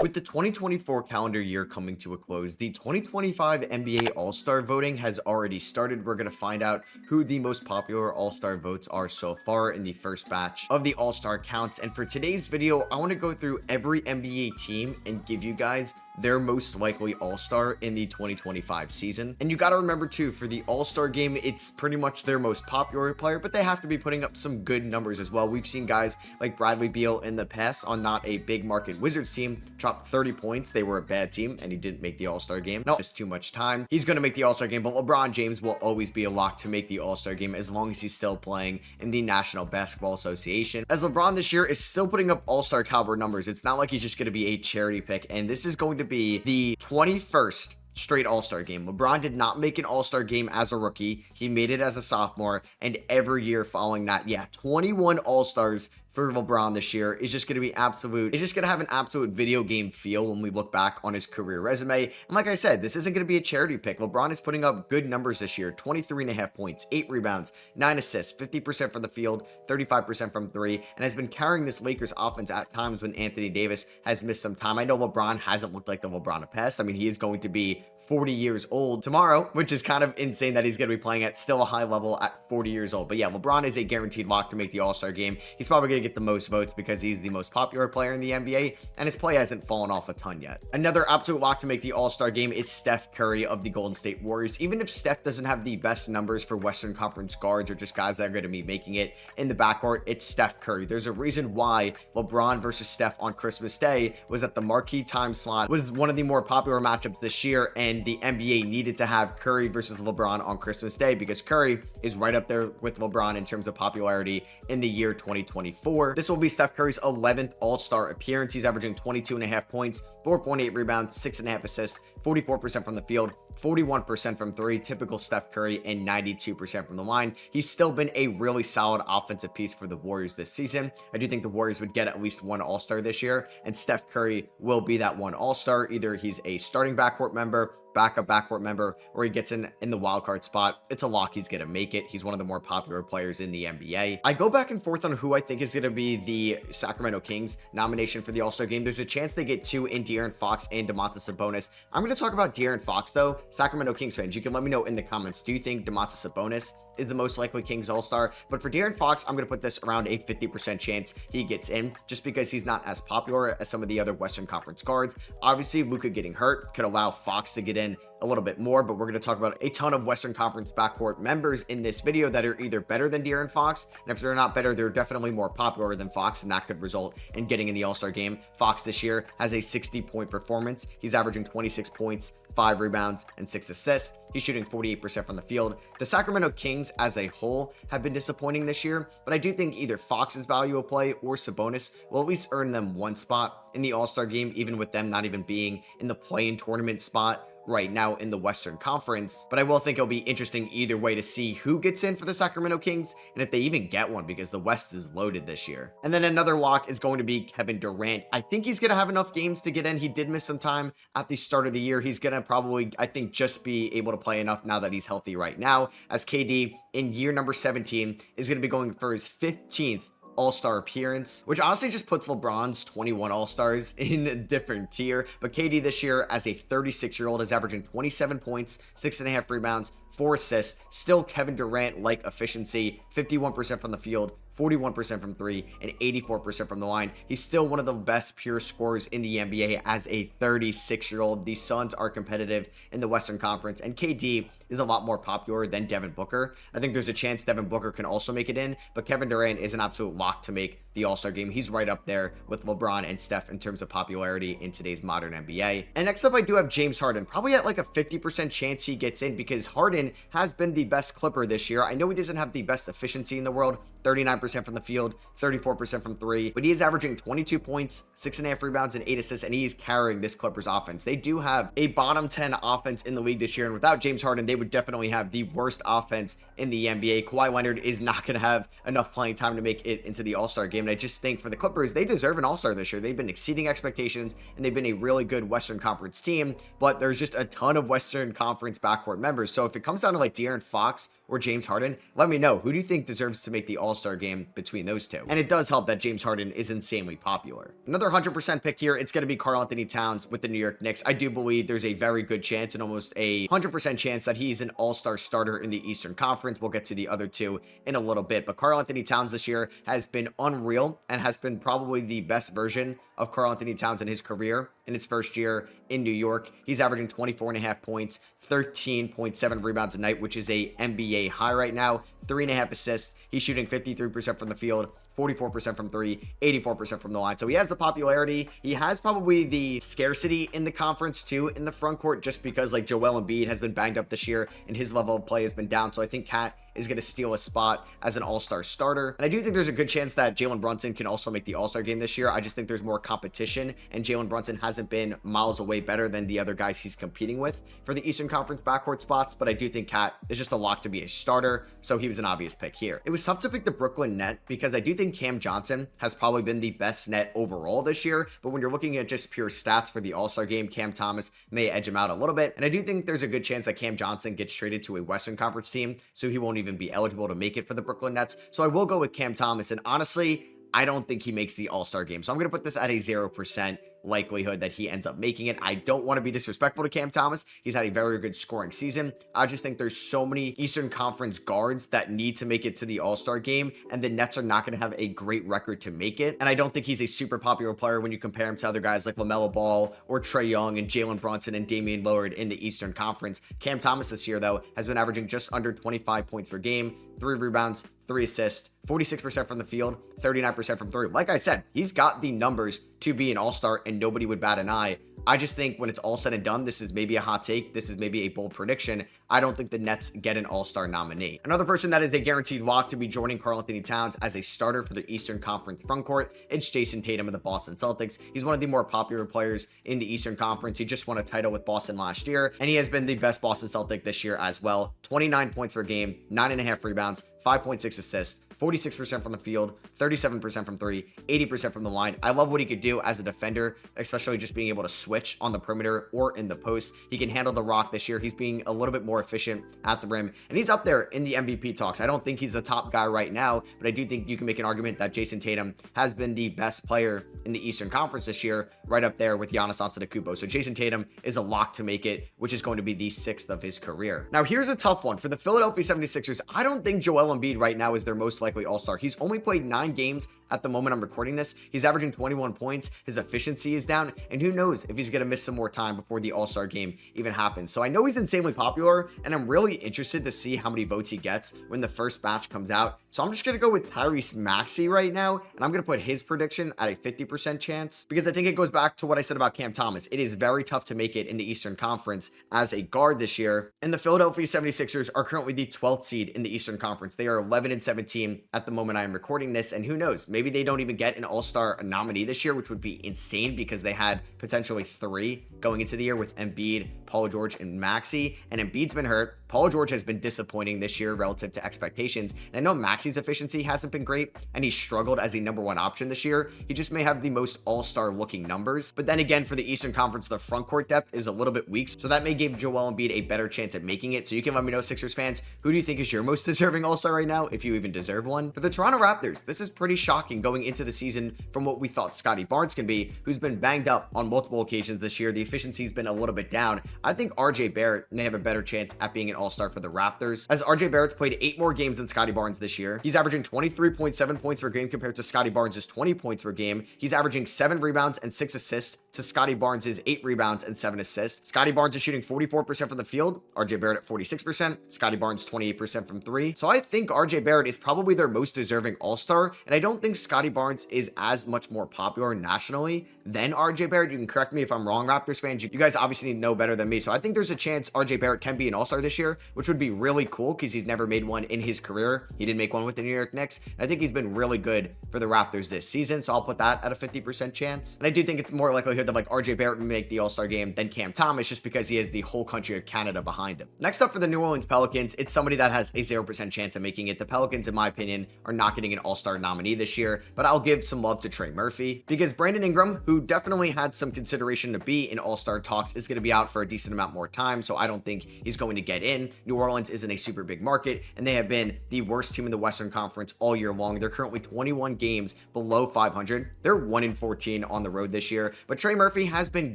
With the 2024 calendar year coming to a close, the 2025 NBA All-Star voting has already started. We're going to find out who the most popular All-Star votes are so far in the first batch of the All-Star counts. And for today's video, I want to go through every NBA team and give you guys their most likely All-Star in the 2025 season. And you got to remember too, for the All-Star game, it's pretty much their most popular player, but they have to be putting up some good numbers as well. We've seen guys like Bradley Beal in the past on not a big market Wizards team drop 30 points. They were a bad team and he didn't make the All-Star game. No, just too much time. He's going to make the All-Star game, but LeBron James will always be a lock to make the All-Star game as long as he's still playing in the National Basketball Association. As LeBron this year is still putting up All-Star caliber numbers, it's not like he's just going to be a charity pick, and this is going to be the 21st straight All-Star game. LeBron did not make an All-Star game as a rookie. He made it as a sophomore, and every year following that, 21 All-Stars for LeBron this year is just going to be absolute. It's just going to have an absolute video game feel when we look back on his career resume. And like I said, this isn't going to be a charity pick. LeBron is putting up good numbers this year: 23.5 points, 8 rebounds, 9 assists, 50% from the field, 35% from three, and has been carrying this Lakers offense at times when Anthony Davis has missed some time. I know LeBron hasn't looked like the LeBron of past. I mean, he is going to be 40 years old tomorrow, which is kind of insane that he's going to be playing at still a high level at 40 years old. But yeah, LeBron is a guaranteed lock to make the All-Star game. He's probably going to get the most votes because he's the most popular player in the NBA, and his play hasn't fallen off a ton yet. Another absolute lock to make the All-Star game is Steph Curry of the Golden State Warriors. Even if Steph doesn't have the best numbers for Western Conference guards or just guys that are going to be making it in the backcourt, it's Steph Curry. There's a reason why LeBron versus Steph on Christmas Day was at the marquee time slot, was one of the more popular matchups this year, and the NBA needed to have Curry versus LeBron on Christmas Day because Curry is right up there with LeBron in terms of popularity in the year 2024. This will be Steph Curry's 11th All-Star appearance. He's averaging 22.5 points, 4.8 rebounds, 6.5 assists, 44% from the field, 41% from three, typical Steph Curry, and 92% from the line. He's still been a really solid offensive piece for the Warriors this season. I do think the Warriors would get at least one All-Star this year, and Steph Curry will be that one All-Star. Either he's a starting backcourt member, backup backcourt member, or he gets in the wild card spot. It's a lock he's going to make it. He's one of the more popular players in the NBA. I go back and forth on who I think is going to be the Sacramento Kings nomination for the All-Star game. There's a chance they get two in De'Aaron Fox and Domantas Sabonis. I'm going to talk about De'Aaron Fox though. Sacramento Kings fans, you can let me know in the comments, do you think Domantas Sabonis is the most likely Kings All-Star? But for De'Aaron Fox, I'm going to put this around a 50% chance he gets in, just because he's not as popular as some of the other Western Conference guards. Obviously, Luka getting hurt could allow Fox to get in a little bit more, but we're going to talk about a ton of Western Conference backcourt members in this video that are either better than De'Aaron Fox, and if they're not better, they're definitely more popular than Fox, and that could result in getting in the All-Star game. Fox this year has a 60-point performance. He's averaging 26 points, 5 rebounds, and 6 assists. He's shooting 48% from the field. The Sacramento Kings as a whole have been disappointing this year, but I do think either Fox's value of play or Sabonis will at least earn them one spot in the All-Star game, even with them not even being in the play-in tournament spot right now in the Western Conference. But I will think it'll be interesting either way to see who gets in for the Sacramento Kings and if they even get one, because the West is loaded this year. And then another lock is going to be Kevin Durant. I think he's going to have enough games to get in. He did miss some time at the start of the year. He's going to probably, I think, just be able to play enough now that he's healthy right now, as KD in year number 17 is going to be going for his 15th All-Star appearance, which honestly just puts LeBron's 21 All-Stars in a different tier. But KD this year, as a 36-year-old, is averaging 27 points, 6.5 rebounds, 4 assists. Still Kevin Durant-like efficiency, 51% from the field, 41% from three, and 84% from the line. He's still one of the best pure scorers in the NBA as a 36-year-old. The Suns are competitive in the Western Conference, and KD is a lot more popular than Devin Booker. I think there's a chance Devin Booker can also make it in, but Kevin Durant is an absolute lock to make the All-Star game. He's right up there with LeBron and Steph in terms of popularity in today's modern NBA. And next up, I do have James Harden, probably at like a 50% chance he gets in, because Harden has been the best Clipper this year. I know he doesn't have the best efficiency in the world, 39% from the field, 34% from three, but he is averaging 22 points, 6.5 rebounds, and 8 assists, and he is carrying this Clippers offense. They do have a bottom 10 offense in the league this year, and without James Harden, they would definitely have the worst offense in the NBA. Kawhi Leonard is not going to have enough playing time to make it into the All-Star game. game. And I just think for the Clippers, they deserve an all-star this year. They've been exceeding expectations, and they've been a really good Western Conference team, but there's just a ton of Western Conference backcourt members. So if it comes down to like De'Aaron Fox or James Harden, let me know. Who do you think deserves to make the all-star game between those two? And it does help that James Harden is insanely popular. Another 100% pick here, it's going to be Karl-Anthony Towns with the New York Knicks. I do believe there's a very good chance and almost a 100% chance that he's an all-star starter in the Eastern Conference. We'll get to the other two in a little bit, but Karl-Anthony Towns this year has been unreal and has been probably the best version of Karl-Anthony Towns in his career. In his first year in New York, he's averaging 24.5 points, 13.7 rebounds a night, which is a NBA high right now, 3.5 assists. He's shooting 53% from the field, 44% from three, 84% from the line. So he has the popularity. He has probably the scarcity in the conference too in the front court, just because like Joel Embiid has been banged up this year and his level of play has been down. So I think Cat is going to steal a spot as an all-star starter. And I do think there's a good chance that Jalen Brunson can also make the all-star game this year. I just think there's more competition, and Jalen Brunson hasn't been miles away better than the other guys he's competing with for the Eastern Conference backcourt spots. But I do think Cat is just a lock to be a starter, so he was an obvious pick here. It was tough to pick the Brooklyn net because I do think Cam Johnson has probably been the best net overall this year. But when you're looking at just pure stats for the all-star game, Cam Thomas may edge him out a little bit. And I do think there's a good chance that Cam Johnson gets traded to a Western Conference team, so he won't even be eligible to make it for the Brooklyn Nets. So I will go with Cam Thomas, and honestly, I don't think he makes the all-star game. So I'm going to put this at a 0% likelihood that he ends up making it. I don't want to be disrespectful to Cam Thomas. He's had a very good scoring season. I just think there's so many Eastern Conference guards that need to make it to the all-star game, and the Nets are not going to have a great record to make it. And I don't think he's a super popular player when you compare him to other guys like LaMelo Ball or Trae Young and Jalen Brunson and Damian Lillard in the Eastern Conference. Cam Thomas this year, though, has been averaging just under 25 points per game, 3 rebounds, 3 assists, 46% from the field, 39% from three. Like I said, he's got the numbers to be an all-star, and nobody would bat an eye. I just think when it's all said and done, this is maybe a hot take. This is maybe a bold prediction. I don't think the Nets get an all-star nominee. Another person that is a guaranteed lock to be joining Karl-Anthony Towns as a starter for the Eastern Conference frontcourt, it's Jason Tatum of the Boston Celtics. He's one of the more popular players in the Eastern Conference. He just won a title with Boston last year, and he has been the best Boston Celtic this year as well. 29 points per game, 9.5 rebounds, 5.6 assists, 46% from the field, 37% from three, 80% from the line. I love what he could do as a defender, especially just being able to switch on the perimeter or in the post. He can handle the rock this year. He's being a little bit more efficient at the rim, and he's up there in the MVP talks. I don't think he's the top guy right now, but I do think you can make an argument that Jason Tatum has been the best player in the Eastern Conference this year, right up there with Giannis Antetokounmpo. So Jason Tatum is a lock to make it, which is going to be the 6th of his career. Now, here's a tough one. For the Philadelphia 76ers, I don't think Joel Embiid right now is their most likely all-star. He's only played 9 games at the moment I'm recording this. He's averaging 21 points. His efficiency is down, and who knows if he's going to miss some more time before the all-star game even happens. So I know he's insanely popular, and I'm really interested to see how many votes he gets when the first batch comes out. So I'm just going to go with Tyrese Maxey right now, and I'm going to put his prediction at a 50% chance, because I think it goes back to what I said about Cam Thomas. It is very tough to make it in the Eastern Conference as a guard this year, and the Philadelphia 76ers are currently the 12th seed in the Eastern Conference. They are 11-17 at the moment I am recording this, and who knows, maybe they don't even get an all-star nominee this year, which would be insane because they had potentially 3 going into the year with Embiid, Paul George, and Maxey, and Embiid's been hurt. Paul George has been disappointing this year relative to expectations, and I know Maxey's efficiency hasn't been great, and he struggled as a number 1 option this year. He just may have the most all-star looking numbers, but then again, for the Eastern Conference, the front court depth is a little bit weak, so that may give Joel Embiid a better chance at making it. So you can let me know, Sixers fans, who do you think is your most deserving all-star right now, if you even deserve one? For the Toronto Raptors, this is pretty shocking going into the season from what we thought Scotty Barnes can be, who's been banged up on multiple occasions this year. The efficiency's been a little bit down. I think RJ Barrett may have a better chance at being an all-star for the Raptors, as RJ Barrett's played 8 more games than Scotty Barnes this year. He's averaging 23.7 points per game compared to Scotty Barnes' 20 points per game. He's averaging 7 rebounds and 6 assists to Scotty Barnes' 8 rebounds and 7 assists. Scotty Barnes is shooting 44% from the field, RJ Barrett at 46%, Scotty Barnes 28% from 3. So I think RJ Barrett is probably their most deserving all-star, and I don't think Scotty Barnes is as much more popular nationally than RJ Barrett. You can correct me if I'm wrong, Raptors fans. You guys obviously need to know better than me. So I think there's a chance RJ Barrett can be an all-star this year, which would be really cool because he's never made one in his career. He did make one with the New York Knicks, and I think he's been really good for the Raptors this season. So I'll put that at a 50% chance. And I do think it's more likelihood that like RJ Barrett would make the all-star game than Cam Thomas, just because he has the whole country of Canada behind him. Next up for the New Orleans Pelicans, it's somebody that has a 0% chance of making it. The Pelicans, in my opinion, opinion, are not getting an all-star nominee this year, but I'll give some love to Trey Murphy because Brandon Ingram, who definitely had some consideration to be in all-star talks, is going to be out for a decent amount more time, so I don't think he's going to get in. New Orleans isn't a super big market, and they have been the worst team in the Western Conference all year long. They're currently 21 games below 500. They're 1-14 on the road this year, but Trey Murphy has been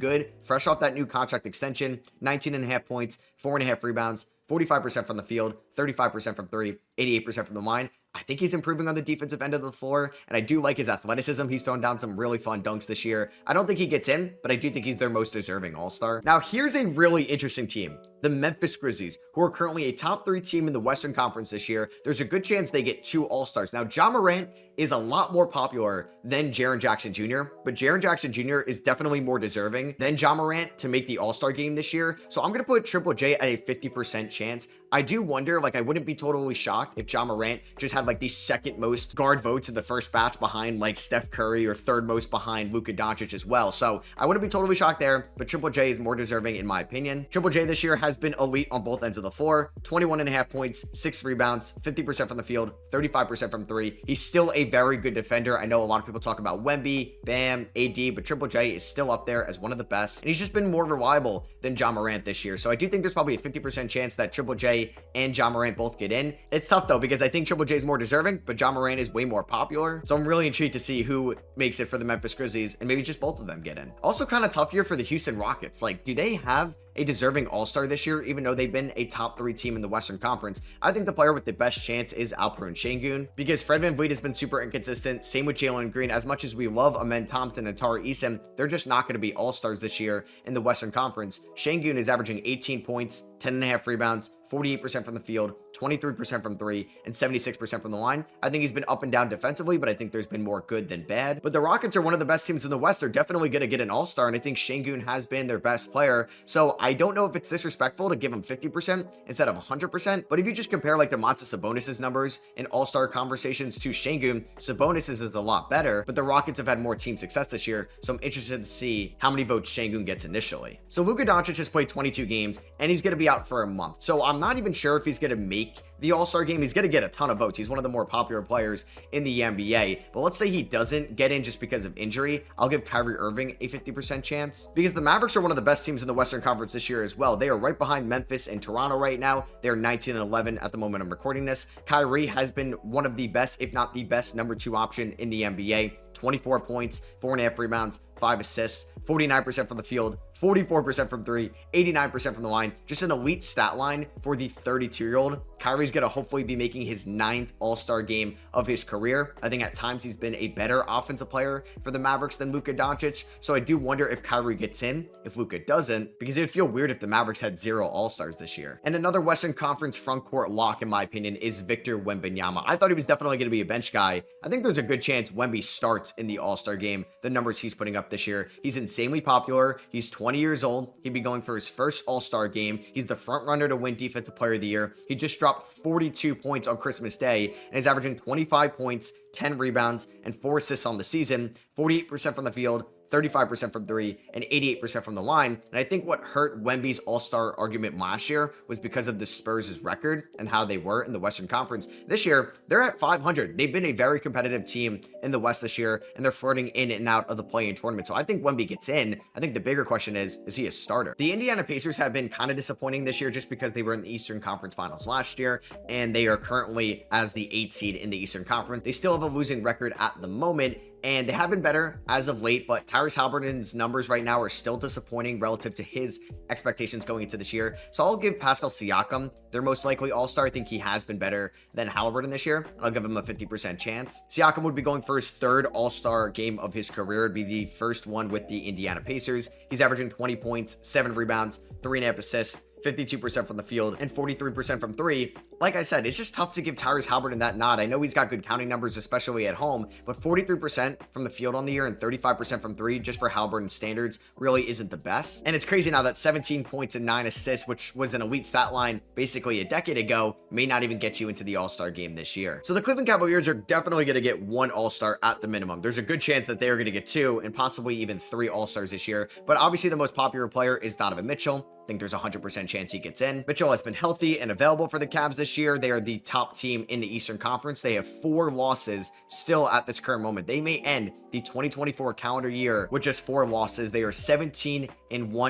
good, fresh off that new contract extension, 19.5 points, 4.5 rebounds, 45% from the field, 35% from three, 88% from the line. I think he's improving on the defensive end of the floor, and I do like his athleticism. He's thrown down some really fun dunks this year. I don't think he gets in, but I do think he's their most deserving all-star. Now, here's a really interesting team. The Memphis Grizzlies, who are currently a top 3 team in the Western Conference this year. There's a good chance they get 2 all-stars. Now, Ja Morant is a lot more popular than Jaren Jackson Jr., but Jaren Jackson Jr. is definitely more deserving than Ja Morant to make the all-star game this year. So I'm going to put Triple J at a 50% chance. I do wonder, like, I wouldn't be totally shocked if Ja Morant just had like the second most guard votes in the first batch behind like Steph Curry, or third most behind Luka Doncic as well. So I wouldn't be totally shocked there, but Triple J is more deserving in my opinion. Triple J this year has been elite on both ends of the floor, 21.5 points, 6 rebounds, 50% from the field, 35% from three. He's still a very good defender. I know a lot of people talk about Wemby, Bam, AD, but Triple J is still up there as one of the best, and he's just been more reliable than Ja Morant this year. So I do think there's probably a 50% chance that Triple J and Ja Morant both get in. It's tough though, because I think Triple J is more deserving, but Ja Morant is way more popular. So I'm really intrigued to see who makes it for the Memphis Grizzlies, and maybe just both of them get in. Also kind of tough year for the Houston Rockets. Like, do they have a deserving all-star this year, even though they've been a top 3 team in the Western Conference? I think the player with the best chance is Alperen Sengun, because Fred VanVleet has been super inconsistent. Same with Jalen Green. As much as we love Amen Thompson and Tari Eason, they're just not going to be all-stars this year in the Western Conference. Sengun is averaging 18 points, 10.5 rebounds, 48% from the field, 23% from three, and 76% from the line. I think he's been up and down defensively, but I think there's been more good than bad. But the Rockets are one of the best teams in the West. They're definitely going to get an all-star, and I think Sengun has been their best player. So I don't know if it's disrespectful to give him 50% instead of 100%, but if you just compare like Domantas Sabonis' numbers in all-star conversations to Sengun, Sabonis is a lot better, but the Rockets have had more team success this year, so I'm interested to see how many votes Sengun gets initially. So Luka Doncic has played 22 games, and he's going to be out for a month. So I'm not even sure if he's going to make the all-star game. He's going to get a ton of votes. He's one of the more popular players in the NBA, but let's say he doesn't get in just because of injury. I'll give Kyrie Irving a 50% chance, because the Mavericks are one of the best teams in the Western Conference this year as well. They are right behind Memphis and Toronto right now. They're 19-11 at the moment I'm recording this. Kyrie has been one of the best, if not the best, number 2 option in the NBA. 24 points, 4.5 rebounds, 5 assists, 49% from the field, 44% from three, 89% from the line. Just an elite stat line for the 32-year-old. Kyrie's going to hopefully be making his 9th all-star game of his career. I think at times he's been a better offensive player for the Mavericks than Luka Doncic. So I do wonder if Kyrie gets in, if Luka doesn't, because it would feel weird if the Mavericks had 0 all-stars this year. And another Western Conference frontcourt lock, in my opinion, is Victor Wembanyama. I thought he was definitely going to be a bench guy. I think there's a good chance Wemby starts in the all-star game. The numbers he's putting up this year, he's insanely popular. He's 20 years old. He'd be going for his first all-star game. He's the front runner to win Defensive Player of the Year. He just dropped 42 points on Christmas Day, and is averaging 25 points, 10 rebounds, and 4 assists on the season, 48% from the field, 35% from three, and 88% from the line. And I think what hurt Wemby's all-star argument last year was because of the Spurs' record and how they were in the Western Conference. This year, they're at 500. They've been a very competitive team in the West this year, and they're flirting in and out of the play-in tournament. So I think Wemby gets in. I think the bigger question is he a starter? The Indiana Pacers have been kind of disappointing this year just because they were in the Eastern Conference Finals last year, and they are currently as the 8th seed in the Eastern Conference. They still have a losing record at the moment, and they have been better as of late, but Tyrese Halliburton's numbers right now are still disappointing relative to his expectations going into this year. So I'll give Pascal Siakam their most likely all-star. I think he has been better than Halliburton this year. I'll give him a 50% chance. Siakam would be going for his 3rd all-star game of his career. It'd be the first one with the Indiana Pacers. He's averaging 20 points, 7 rebounds, 3.5 assists, 52% from the field, and 43% from three. Like I said, it's just tough to give Tyrese Halliburton that nod. I know he's got good counting numbers, especially at home, but 43% from the field on the year and 35% from three, just for Halliburton standards, really isn't the best. And it's crazy now that 17 points and 9 assists, which was an elite stat line basically a decade ago, may not even get you into the All-Star game this year. So the Cleveland Cavaliers are definitely going to get 1 All-Star at the minimum. There's a good chance that they are going to get 2 and possibly even 3 All-Stars this year, but obviously the most popular player is Donovan Mitchell. I think there's a 100% chance chance he gets in. Mitchell has been healthy and available for the Cavs this year. They are the top team in the Eastern Conference. They have 4 losses still at this current moment. They may end the 2024 calendar year with just 4 losses. They are 17-1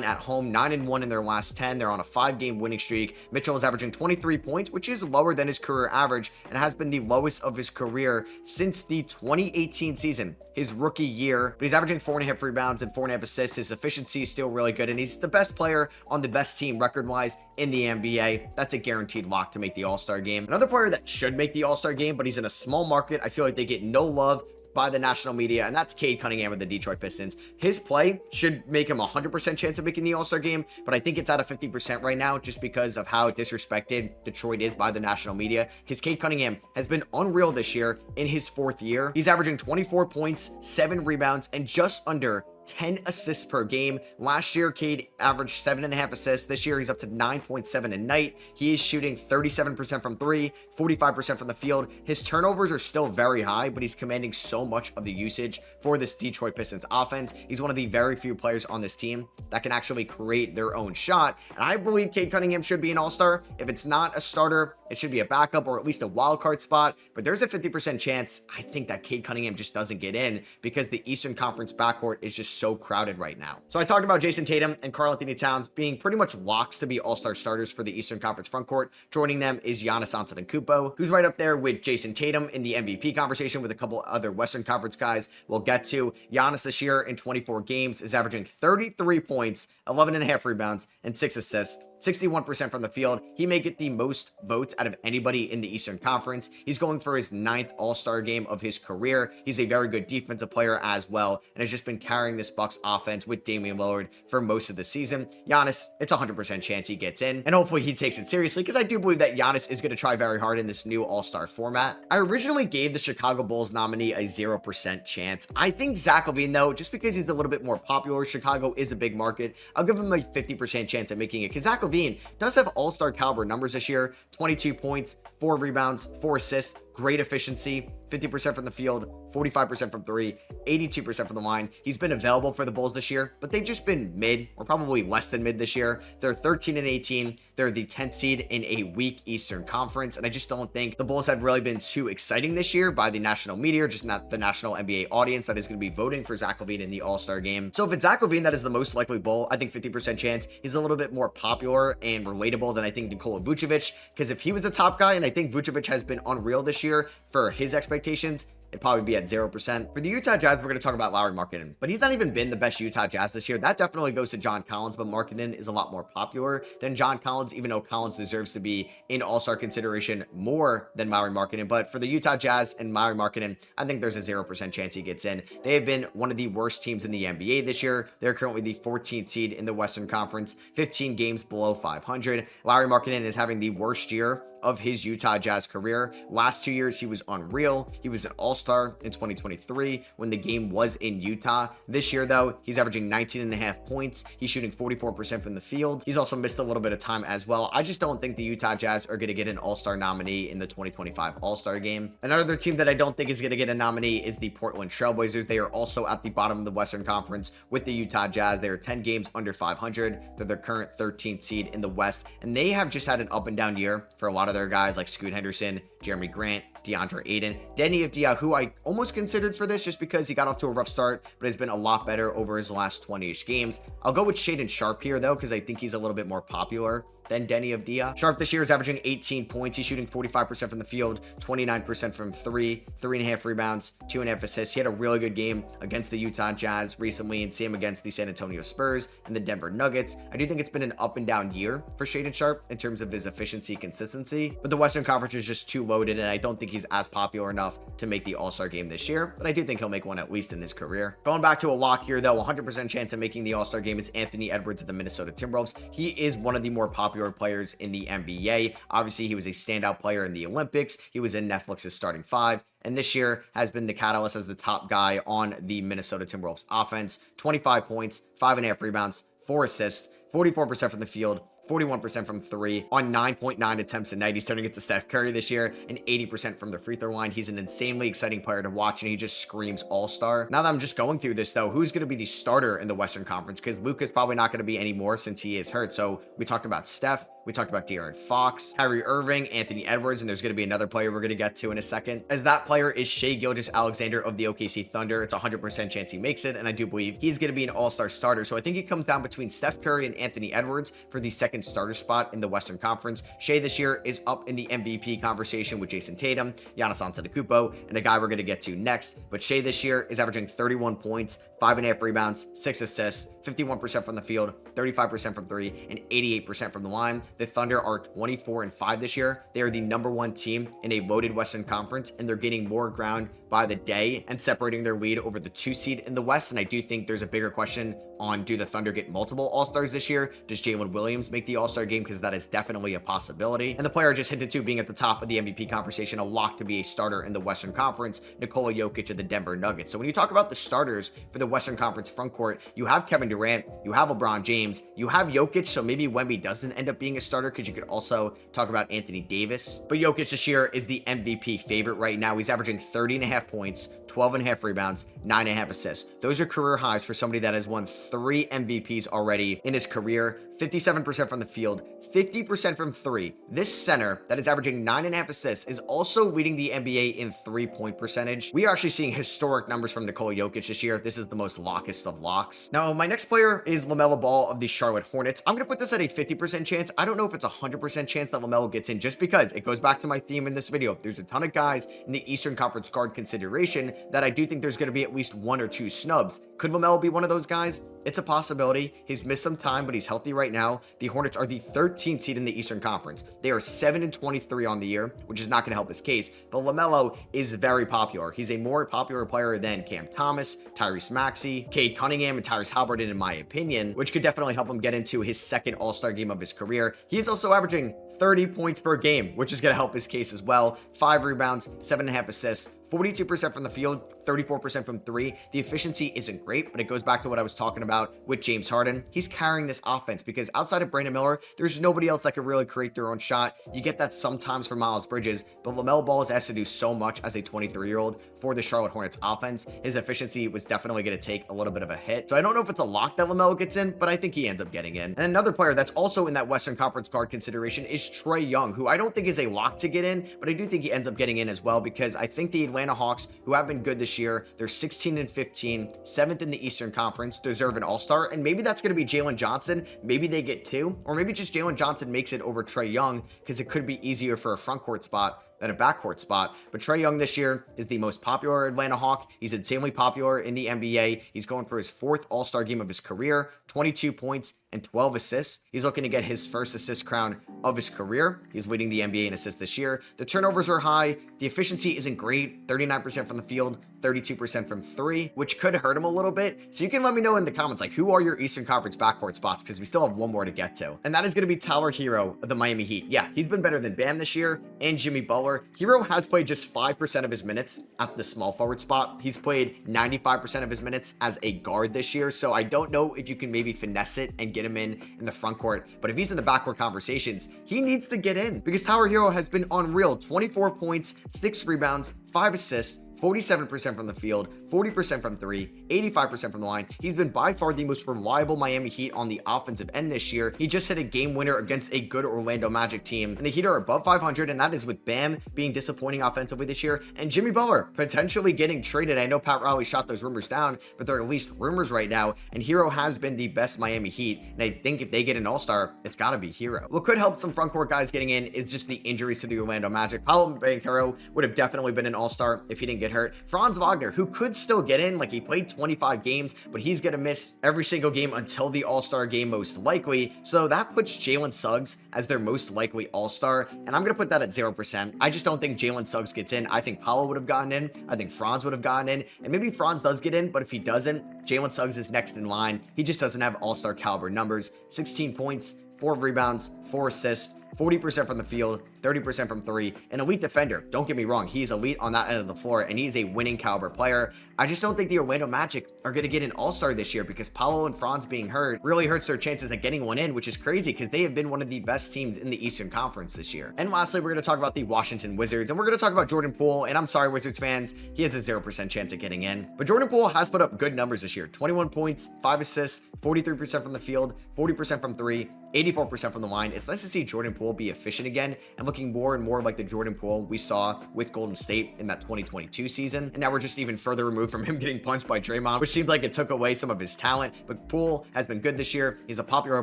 at home, 9-1 in their last 10. They're on a 5-game winning streak. Mitchell is averaging 23 points, which is lower than his career average and has been the lowest of his career since the 2018 season, his rookie year. But he's averaging 4.5 rebounds and 4.5 assists. His efficiency is still really good, and he's the best player on the best team record-wise in the NBA. That's a guaranteed lock to make the All-Star game. Another player that should make the All-Star game, but he's in a small market. I feel like they get no love by the national media, and that's Cade Cunningham of the Detroit Pistons. His play should make him a 100% chance of making the All-Star game, but I think it's at a 50% right now just because of how disrespected Detroit is by the national media, because Cade Cunningham has been unreal this year in his 4th year. He's averaging 24 points, 7 rebounds, and just under 10 assists per game. Last year, Cade averaged 7.5 assists. This year, he's up to 9.7 a night. He is shooting 37% from 3, 45% from the field. His turnovers are still very high, but he's commanding so much of the usage for this Detroit Pistons offense. He's one of the very few players on this team that can actually create their own shot, and I believe Cade Cunningham should be an all-star. If it's not a starter, it should be a backup or at least a wild card spot, but there's a 50% chance I think that Cade Cunningham just doesn't get in because the Eastern Conference backcourt is just so crowded right now. So I talked about Jason Tatum and Karl-Anthony Towns being pretty much locks to be all-star starters for the Eastern Conference frontcourt. Joining them is Giannis Antetokounmpo, who's right up there with Jason Tatum in the MVP conversation with a couple other Western Conference guys we'll get to. Giannis this year in 24 games is averaging 33 points, 11.5 rebounds, and 6 assists. 61% from the field. He may get the most votes out of anybody in the Eastern Conference. He's going for his 9th All-Star game of his career. He's a very good defensive player as well, and has just been carrying this Bucks offense with Damian Lillard for most of the season. Giannis, it's a 100% chance he gets in, and hopefully he takes it seriously, because I do believe that Giannis is going to try very hard in this new All-Star format. I originally gave the Chicago Bulls nominee a 0% chance. I think Zach LaVine, though, just because he's a little bit more popular, Chicago is a big market, I'll give him a 50% chance at making it, because Zach LaVine does have all-star caliber numbers this year. 22 points, 4 rebounds, 4 assists, great efficiency, 50% from the field, 45% from 3, 82% from the line. He's been available for the Bulls this year, but they've just been mid, or probably less than mid this year. They're 13-18. They're the 10th seed in a weak Eastern Conference, and I just don't think the Bulls have really been too exciting this year by the national media, just not the national NBA audience that is going to be voting for Zach LaVine in the All-Star game. So if it's Zach LaVine that is the most likely Bull, I think 50% chance. He's a little bit more popular and relatable than I think Nikola Vucevic, because if he was the top guy, and I think Vucevic has been unreal this year for his expectations, it'd probably be at 0%. For the Utah Jazz, we're going to talk about Lauri Markkanen, but he's not even been the best Utah Jazz this year. That definitely goes to John Collins, but Markkanen is a lot more popular than John Collins, even though Collins deserves to be in All-Star consideration more than Lauri Markkanen. But for the Utah Jazz and Lauri Markkanen, I think there's a 0% chance he gets in. They have been one of the worst teams in the NBA this year. They're currently the 14th seed in the Western Conference, 15 games below 500. Lauri Markkanen is having the worst year of his Utah Jazz career. Last 2 years, he was unreal. He was an all-star in 2023 when the game was in Utah. This year, though, he's averaging 19.5 points. He's shooting 44% from the field. He's also missed a little bit of time as well. I just don't think the Utah Jazz are going to get an all-star nominee in the 2025 All-Star game. Another team that I don't think is going to get a nominee is the Portland Trailblazers. They are also at the bottom of the Western Conference with the Utah Jazz. They are 10 games under 500. They're the current 13th seed in the West, and they have just had an up and down year for a lot of their guys like Scoot Henderson, Jeremy Grant, DeAndre Ayton, Denny Avdia, who I almost considered for this just because he got off to a rough start, but has been a lot better over his last 20-ish games. I'll go with Shaedon Sharpe here, though, because I think he's a little bit more popular than Denny Avdia. Sharpe this year is averaging 18 points. He's shooting 45% from the field, 29% from 3, 3.5 rebounds, 2.5 assists. He had a really good game against the Utah Jazz recently, and same against the San Antonio Spurs and the Denver Nuggets. I do think it's been an up and down year for Shaedon Sharpe in terms of his efficiency, consistency, but the Western Conference is just too loaded, and I don't think he's as popular enough to make the All-Star game this year, but I do think he'll make one at least in his career. Going back to a lock here, though, 100% chance of making the All-Star game is Anthony Edwards of the Minnesota Timberwolves. He is one of the more popular players in the NBA. Obviously, he was a standout player in the Olympics. He was in Netflix's starting 5, and this year has been the catalyst as the top guy on the Minnesota Timberwolves offense. 25 points, 5.5 rebounds, 4 assists, 44% from the field, 41% from 3 on 9.9 attempts a night. He's turning into Steph Curry this year, and 80% from the free throw line. He's an insanely exciting player to watch, and he just screams all-star. Now that I'm just going through this, though, who's going to be the starter in the Western Conference? Because Luka's probably not going to be anymore since he is hurt. So we talked about Steph. We talked about De'Aaron Fox, Kyrie Irving, Anthony Edwards, and there's going to be another player we're going to get to in a second. As that player is Shai Gilgeous-Alexander of the OKC Thunder. It's a 100% chance he makes it, and I do believe he's going to be an all-star starter. So I think it comes down between Steph Curry and Anthony Edwards for the second starter spot in the Western Conference. Shai this year is up in the MVP conversation with Jason Tatum, Giannis Antetokounmpo, and a guy we're going to get to next. But Shai this year is averaging 31 points, 5.5 rebounds, 6 assists, 51% from the field, 35% from 3, and 88% from the line. The Thunder are 24-5 this year. They are the #1 team in a loaded Western Conference, and they're gaining more ground by the day and separating their lead over the 2 seed in the West. And I do think there's a bigger question on, do the Thunder get multiple All-Stars this year? Does Jalen Williams make the All-Star game? Because that is definitely a possibility. And the player I just hinted to being at the top of the MVP conversation, a lock to be a starter in the Western Conference, Nikola Jokic of the Denver Nuggets. So when you talk about the starters for the Western Conference frontcourt, you have Kevin Durant, you have LeBron James, you have Jokic, so maybe Wemby doesn't end up being a starter, because you could also talk about Anthony Davis. But Jokic this year is the MVP favorite right now. He's averaging 30.5 points, 12.5 rebounds, 9.5 assists. Those are career highs for somebody that has won 3 MVPs already in his career. 57% from the field, 50% from 3. This center that is averaging 9.5 assists is also leading the NBA in 3-point percentage. We are actually seeing historic numbers from Nikola Jokic this year. This is the most lockest of locks. Now, my next player is LaMelo Ball of the Charlotte Hornets. I'm going to put this at a 50% chance. I don't know if it's a 100% chance that LaMelo gets in, just because it goes back to my theme in this video. There's a ton of guys in the Eastern Conference guard consideration that I do think there's going to be at least 1 or 2 snubs. Could LaMelo be one of those guys? It's a possibility. He's missed some time, but he's healthy right now. The Hornets are the 13th seed in the Eastern Conference. They are 7-23 on the year, which is not going to help his case. But LaMelo is very popular. He's a more popular player than Cam Thomas, Tyrese Maxey, Cade Cunningham, and Tyrese Halliburton, in my opinion, which could definitely help him get into his second All-Star game of his career. He is also averaging 30 points per game, which is going to help his case as well. 5 rebounds, 7.5 assists, 42% from the field, 34% from 3. The efficiency isn't great, but it goes back to what I was talking about with James Harden. He's carrying this offense because outside of Brandon Miller, there's nobody else that can really create their own shot. You get that sometimes from Miles Bridges, but LaMelo Ball has to do so much as a 23-year-old for the Charlotte Hornets offense. His efficiency was definitely going to take a little bit of a hit. So I don't know if it's a lock that LaMelo gets in, but I think he ends up getting in. And another player that's also in that Western Conference guard consideration is Trae Young, who I don't think is a lock to get in, but I do think he ends up getting in as well, because I think the Atlanta Hawks, who have been good this year, they're 16-15, 7th in the Eastern Conference, deserve an All-Star, and maybe that's going to be Jalen Johnson. Maybe they get 2, or maybe just Jalen Johnson makes it over Trae Young, because it could be easier for a frontcourt spot than a backcourt spot. But Trae Young this year is the most popular Atlanta Hawk. He's insanely popular in the NBA. He's going for his 4th All-Star game of his career, 22 points and 12 assists. He's looking to get his first assist crown of his career. He's leading the NBA in assists this year. The turnovers are high. The efficiency isn't great. 39% from the field, 32% from 3, which could hurt him a little bit. So you can let me know in the comments, like, who are your Eastern Conference backcourt spots? Because we still have 1 more to get to. And that is going to be Tyler Hero of the Miami Heat. Yeah, he's been better than Bam this year and Jimmy Butler. Hero has played just 5% of his minutes at the small forward spot. He's played 95% of his minutes as a guard this year. So I don't know if you can maybe finesse it and get him in the front court. But if he's in the backcourt conversations, he needs to get in, because Tyler Hero has been unreal. 24 points, 6 rebounds, 5 assists, 47% from the field, 40% from 3, 85% from the line. He's been by far the most reliable Miami Heat on the offensive end this year. He just hit a game winner against a good Orlando Magic team, and the Heat are above 500, and that is with Bam being disappointing offensively this year, and Jimmy Butler potentially getting traded. I know Pat Riley shot those rumors down, but they're at least rumors right now, and Hero has been the best Miami Heat, and I think if they get an All-Star, it's got to be Hero. What could help some frontcourt guys getting in is just the injuries to the Orlando Magic. Paolo Banchero would have definitely been an All-Star if he didn't get hurt. Franz Wagner, who could still get in, like, he played 25 games, but he's gonna miss every single game until the All-Star game most likely. So that puts Jalen Suggs as their most likely All-Star, and I'm gonna put that at 0%. I just don't think Jalen Suggs gets in. I think Paolo would have gotten in. I think Franz would have gotten in, and maybe Franz does get in, but if he doesn't, Jalen Suggs is next in line. He just doesn't have All-Star caliber numbers. 16 points, 4 rebounds, 4 assists, 40% from the field, 30% from three, an elite defender. Don't get me wrong, he's elite on that end of the floor, and he's a winning caliber player. I just don't think the Orlando Magic are going to get an all-star this year because Paolo and Franz being hurt really hurts their chances at getting one in, which is crazy because they have been one of the best teams in the Eastern Conference this year. And lastly, we're going to talk about the Washington Wizards, and we're going to talk about Jordan Poole, and I'm sorry, Wizards fans, he has a 0% chance at getting in. But Jordan Poole has put up good numbers this year. 21 points, 5 assists, 43% from the field, 40% from three, 84% from the line. It's nice to see Jordan Poole be efficient again and looking more and more like the Jordan Poole we saw with Golden State in that 2022 season. And now we're just even further removed from him getting punched by Draymond, which seems like it took away some of his talent. But Poole has been good this year. He's a popular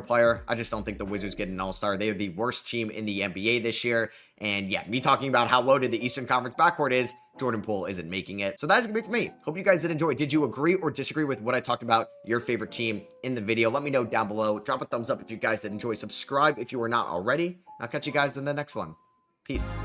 player. I just don't think the Wizards get an all-star. They are the worst team in the NBA this year. And yeah, me talking about how loaded the Eastern Conference backcourt is, Jordan Poole isn't making it. So that is gonna be it for me. Hope you guys did enjoy. Did you agree or disagree with what I talked about, your favorite team in the video? Let me know down below. Drop a thumbs up if you guys did enjoy. Subscribe if you were not already. I'll catch you guys in the next one. Peace.